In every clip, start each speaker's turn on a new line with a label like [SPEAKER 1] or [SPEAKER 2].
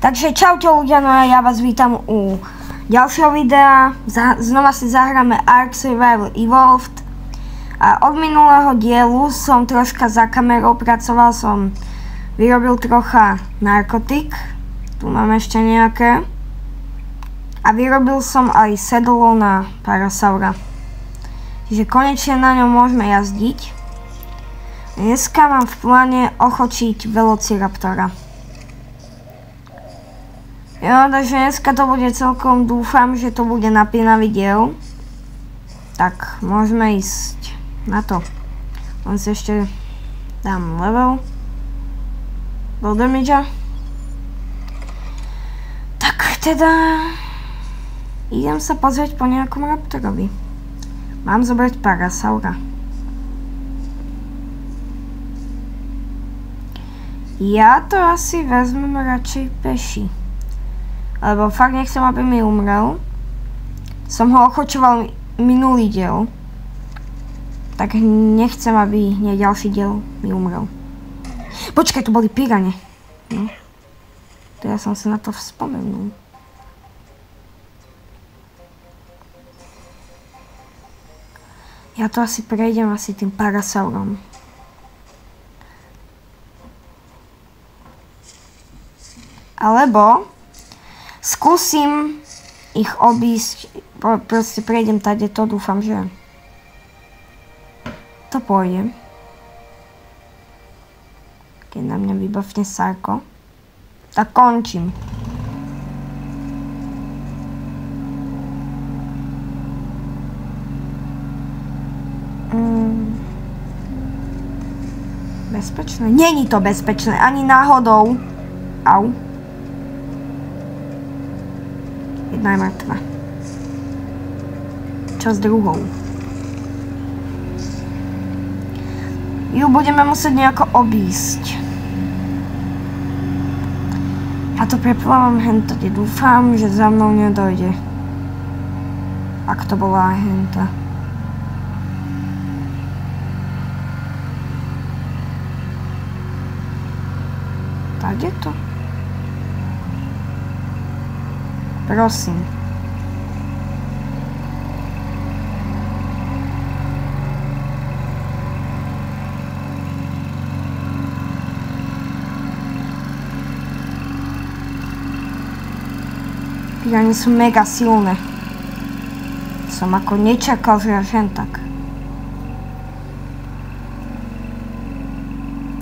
[SPEAKER 1] Takže čaute ľudia, no a ja vás vítam u ďalšieho videa. Znova si zahráme Ark Survival Evolved. A od minulého dielu som troška za kamerou pracoval, som vyrobil trocha narkotik. Tu mám ešte nejaké. A vyrobil som aj sedlo na parasaura. Čiže konečne na ňom môžeme jazdiť. Dneska mám v pláne ochočiť Velociraptora. Jo, takže dneska to bude celkom, dúfam, že to bude napínavý diel. Tak, môžeme ísť na to. Len si ešte dám level do damagea. Tak, teda idem sa pozrieť po nejakom raptorovi. Mám zobrať parasaura. Ja to asi vezmem radšej peši. Lebo fakt nechcem, aby mi umrel. Som ho ochočoval minulý diel. Tak nechcem, aby ďalší diel mi umrel. Počkaj, tu boli pirane. No. Teraz som sa na to vzpomenul. Ja to asi prejdem tým parasaurom. Alebo skúsim ich obísť, proste prejdem tady to, dúfam, že to pôjde. Keď na mňa vybavne Sarko, tak končím. Bezpečné? Není to bezpečné, ani náhodou. Au. Jedna je mŕtva. Čo s druhou? Ju budeme musieť nejako obísť. Ja to preplávam hentade. Dúfam, že za mnou nedojde. Ak to bola henta. Tade to? Prosím. Pirani sú mega silné. Som ako nečakal, že až jen tak.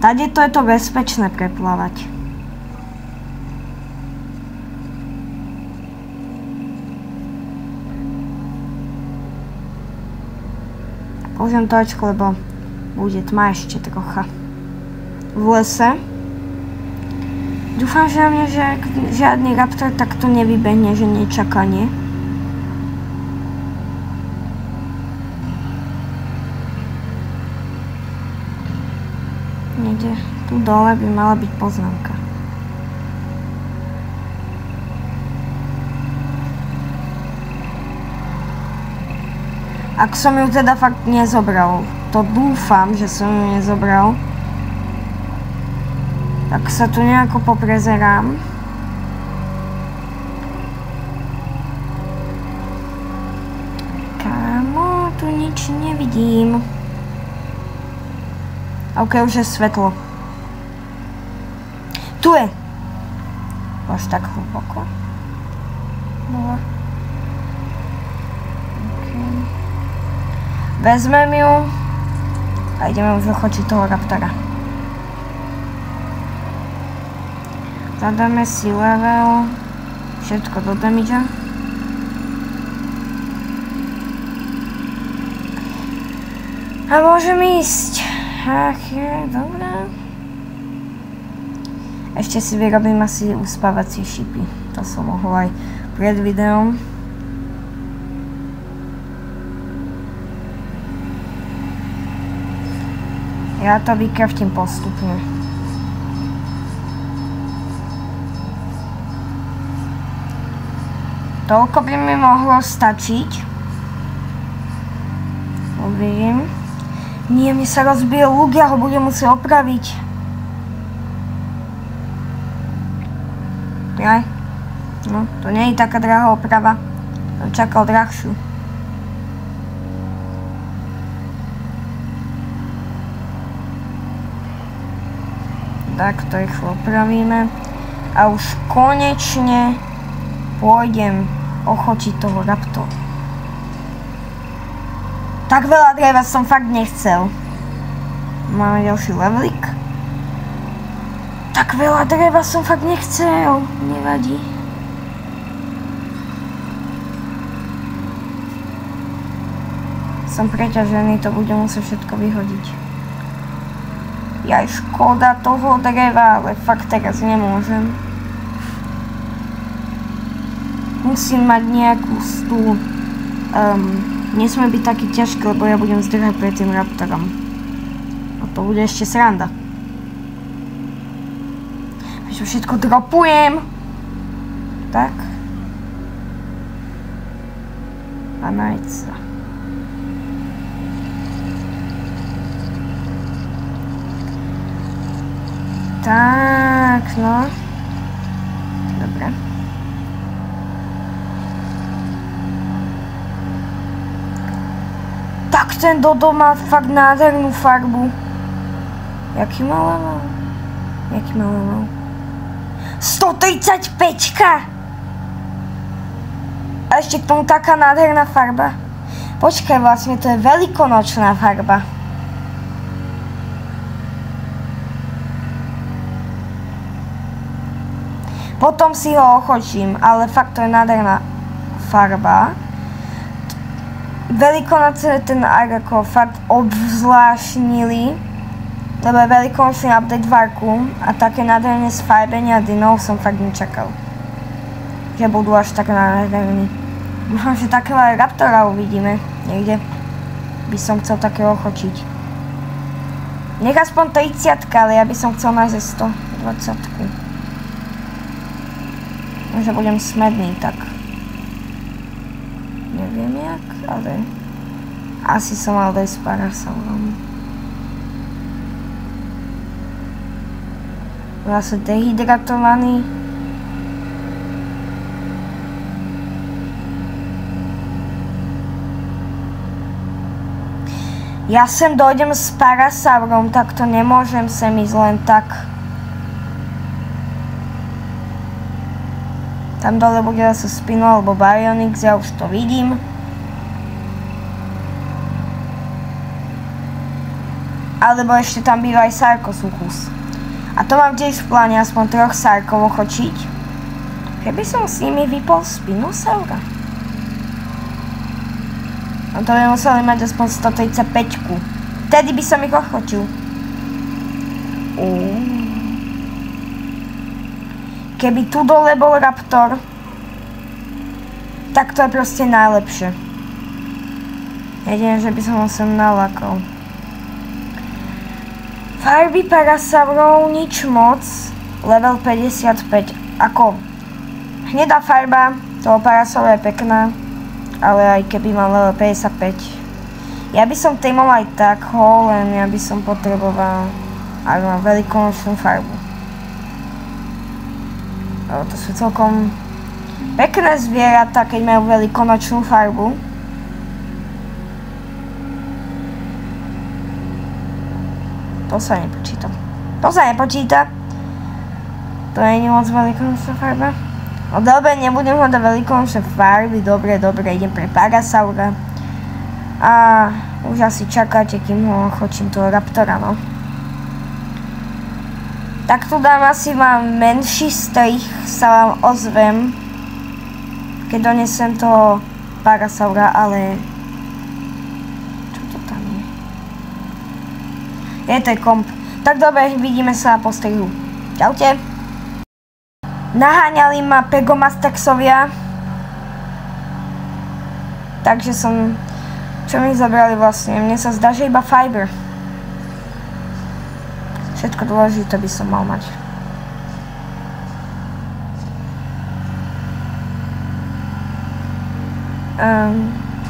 [SPEAKER 1] Tade to je to bezpečné preplávať. Použijem točku, lebo bude tma ešte trocha v lese. Dúfam, že na mňa žiadny raptor takto nevybehne, že nečakanie. Niekde tu dole by mala byť poznámka. Ak som ju teda fakt nezobral, to dúfam, že som ju nezobral, tak sa tu nejako poprezerám. Kámo, tu nič nevidím. OK, už je svetlo. Tu je! Až tak hlboko. Bola. Vezmem ju a ideme už ochočiť toho raptora. Zadáme si level, všetko do damagea. A môžem ísť. Ach je, dobré. Ešte si vyrobím asi uspávacie šipy. To som mohol aj pred videom. Ja to vykraftím postupne. Toľko by mi mohlo stačiť. Uvidím. Nie, mne sa rozbije luk, ja ho budem musieť opraviť. Aj. No, to nie je taká drahá oprava. Čakal drahšiu. Tak to rýchlo opravíme. A už konečne pôjdem ochočiť toho raptora. Tak veľa dreva som fakt nechcel. Máme ďalší levelik. Tak veľa dreva som fakt nechcel. Nevadí. Som preťažený, to budem musieť všetko vyhodiť. Je aj škoda toho dreva, ale fakt teraz nemôžem. Musím mať nejakú stúl. Nesmie byť taký ťažký, lebo ja budem zdržať pred tým raptorom. A to bude ešte sranda. Prečo všetko dropujem? Tak. A nájď sa. Tak, no. Dobre. Tak ten Dodo má fakt nádhernú farbu. Jaký má level? Jaký má level? 135-ka! A ešte k tomu taká nádherná farba. Počkaj, vlastne to je veľkonočná farba. Potom si ho ochočím, ale fakt to je nádherná farba. Veľkonoce ten ark ako fakt obzvláštnili, lebo je veľkonočný update Vakuum a také nádherné sfarbenia dynov som fakt nečakal. Že budú až tak nádherní. Možno, že takého raptora uvidíme niekde. By som chcel takého ochočiť. Nech aspoň 30, ale ja by som chcel nájsť 120. Možno budem smedný, tak neviem jak, ale asi som mal dojsť s Parasaurom. Vlastne dehydratovaný. Ja sem dojdem s Parasaurom, tak to nemôžem sem ísť len tak. Tam dole bude zase Spino alebo Baryonyx, ja už to vidím. Alebo ešte tam býva aj Sarcosuchus. A to mám tiež v pláne aspoň 3 Sarkov ochočiť. Keby som s nimi vypol Spinosaura. No to by museli mať aspoň 135-ku. Vtedy by som ich ochočil. Keby tu dole bol raptor, tak to je proste najlepšie. Jedine, že by som ho sem nalákal. Farby Parasaurov nič moc. Level 55. Ako hnedá farba toho Parasaura je pekná, ale aj keby mal level 55. Ja by som témol aj tak ho, len ja by som potreboval aj veľkonočnú farbu. To sú celkom pekné zvieratá, keď majú veľkonočnú farbu. To sa nepočíta. To sa nepočíta. To nie je moc veľkonočná farba. No dobre, nebudem hľadať veľkonočné farby. Dobre, idem pre Parasaura. A už asi čakáte, kým ho ochočím toho raptora, no. Tak tu dám asi vám menší strih, sa vám ozvem, keď donesem toho Parasaura, ale... Čo to tam je? Je to komp. Tak dobre, vidíme sa po strihu. Čaute. Naháňali ma Pegomastaxovia. Takže som... Čo mi zabrali vlastne? Mne sa zdá, že iba Fiber. Všetko dôležité by som mal mať.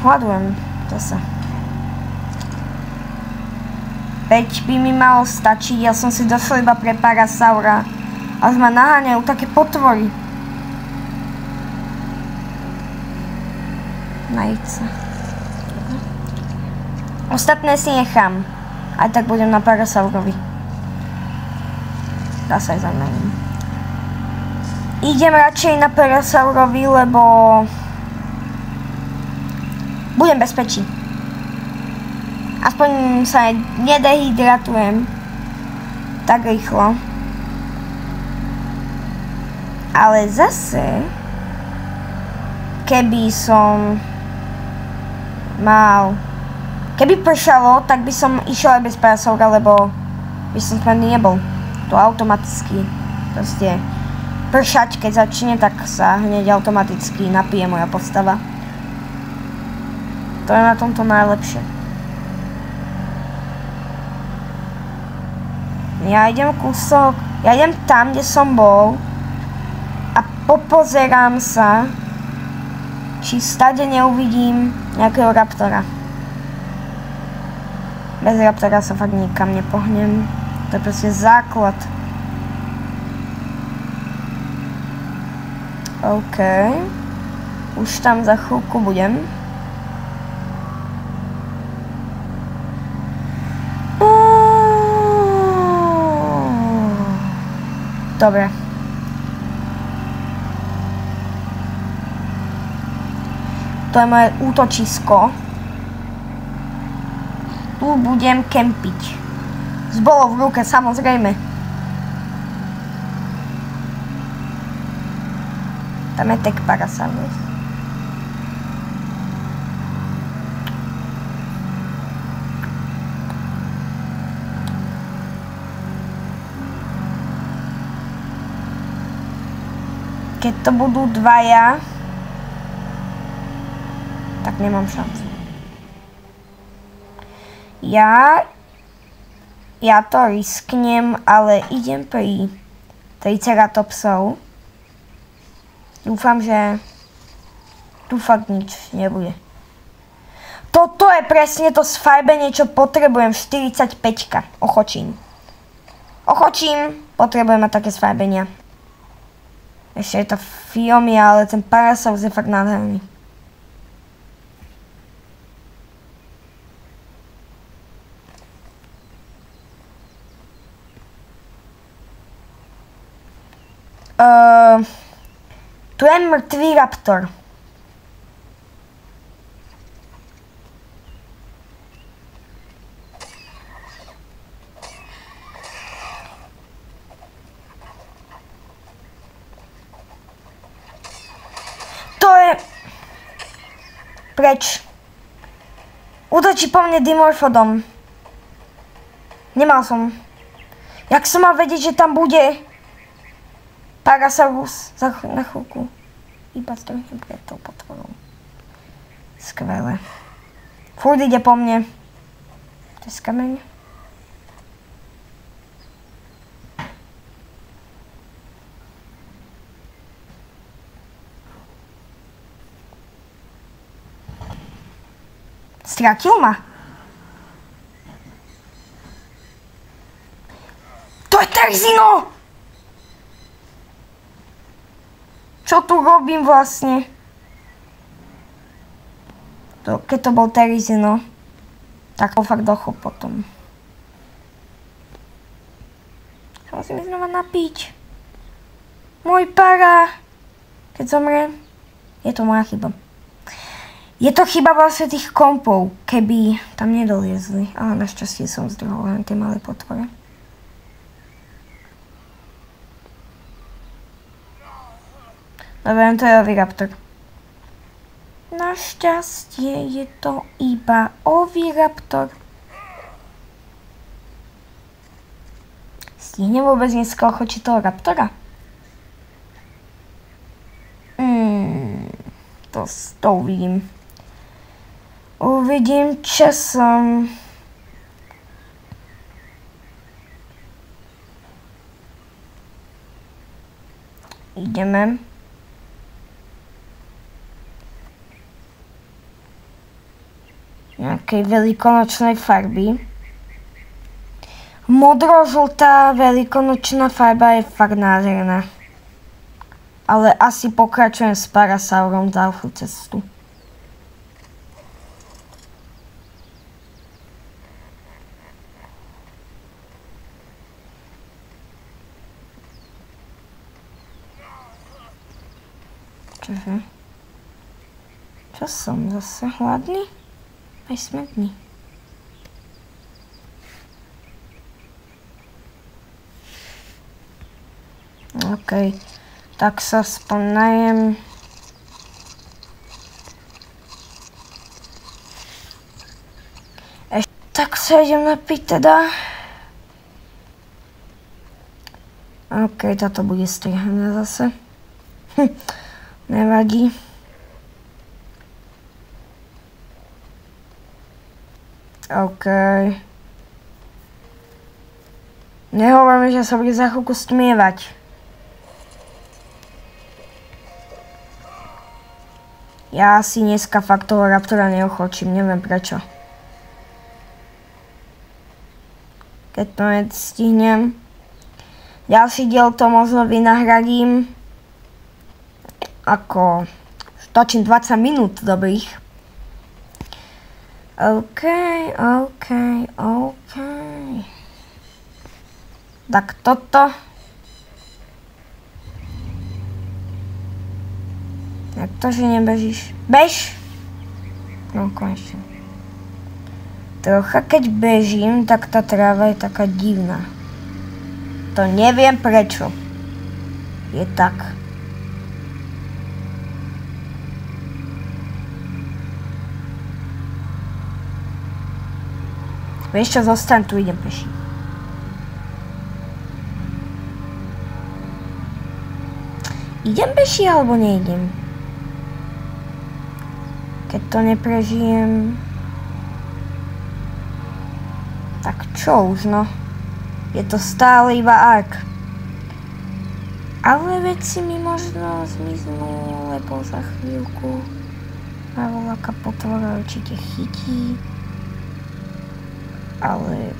[SPEAKER 1] Hľadujem zase. 5 by mi malo stačiť, ja som si došla iba pre Parasaura. A už ma naháňajú také potvory. najiť sa. Ostatné si nechám. Aj tak budem na Parasaurovi. Dá sa aj zamením. Idem radšej na Parasaurovi, lebo budem bezpečí. Aspoň sa nedehydratujem tak rýchlo. Ale zase, keby som mal... Keby pršalo, tak by som išiel aj bez Parasaura, lebo by som smedný nebol. To automaticky. Proste pršať, keď začne, tak sa hneď automaticky napije moja postava. To je na tomto najlepšie. Ja idem kúsok, ja idem tam, kde som bol a popozerám sa, či stade neuvidím nejakého raptora. Bez raptora sa fakt nikam nepohnem. To je proste základ. OK. Už tam za chvíľku budem. Dobre. To je moje útočisko. Tu budem kempiť. Zbolo v ruke, samozrejme. Tam je tek Parasaurus. Keď to budú dvaja, tak nemám šancu. Ja to risknem, ale idem pri Triceratopsov. Dúfam, že tu fakt nič nebude. Toto je presne to sfarbenie, čo potrebujem. 45-ka. Ochočím. Potrebujem mať také sfarbenia. Ešte je to Fiomia, ale ten Parasaurus je fakt nádherný. Tu je mŕtvý raptor. To je... Preč. Útočí po mne Dimorphodom. Nemal som. Jak som mal vedieť, že tam bude Parasaurus na chvíľku. Iba stojím pred tou potvorou. Skvelé. Furt ide po mne. To je kameň. Stratil ma. To je Terizino! Čo tu robím vlastne? Keď to bol Terizino, tak to fakt dochop potom. Sa musím znova napiť. Môj para. Keď zomrem, je to moja chyba. Je to chyba vlastne tých kompov, keby tam nedoliezli. Ale našťastie som zdrhol len tie malé potvore. Dobre, to je Oviraptor. Našťastie je to iba Oviraptor. Stihnem vôbec dneska ochočiť toho raptora? To uvidím. Uvidím časom. Ideme. Nejakej veľkonočnej farby. Modro-žltá veľkonočná farba je fakt nádherná. Ale asi pokračujem s Parasaurom ďalšiu cestu. Čo som zase hladný? Aj smedný. OK, tak sa aspoň najem. Tak sa idem napiť teda. OK, táto bude strihaná zase. Nevadí. OK. Nehovorím, že sa bude za chvíľku stmievať. Ja si dneska fakt toho Raptora neochočím, neviem prečo. Keď to nestihnem. Ďalší diel to možno vynahradím. Ako točím 20 minút dobrých. OK. Tak toto. Jak to, že nebežíš? Bež! No konečne. Trocha keď bežím, tak tá tráva je taká divná. To neviem prečo. Je tak. Vieš čo, zostaň tu, idem peši. Idem peši alebo neidem? Keď to neprežijem... Tak čo už no? Je to stále iba Ark. Ale veci mi možno zmiznú, lebo za chvíľku Ravolaká potvora určite chytí. Ale...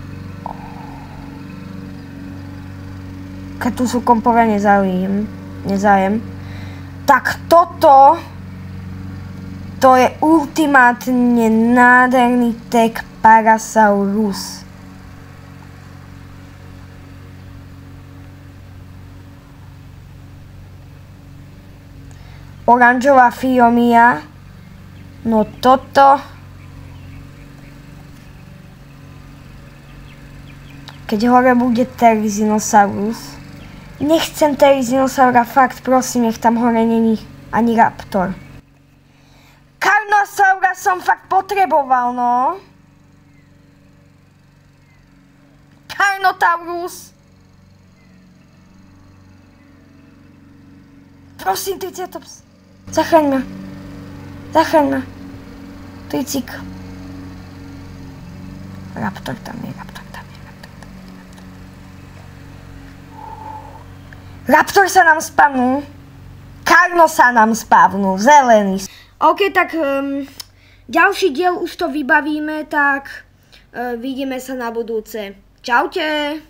[SPEAKER 1] Keď tu sú kompové nezájem, tak toto... To je ultimátne nádherný tag Parasaurus. Oranžová Phiomia. No toto... Keď hore bude Therizinosaurus. Nechcem Therizinosaura, fakt, prosím, nech tam hore není ani Raptor. Carnosaura som fakt potreboval, no. Carnotaurus. Prosím, Triceratops. Zachraň ma. Tricik. Raptor tam je. Raptor sa nám spavnul. Carno sa nám spavnul. Zelený. OK, tak ďalší diel už to vybavíme, tak vidíme sa na budúce. Čaute.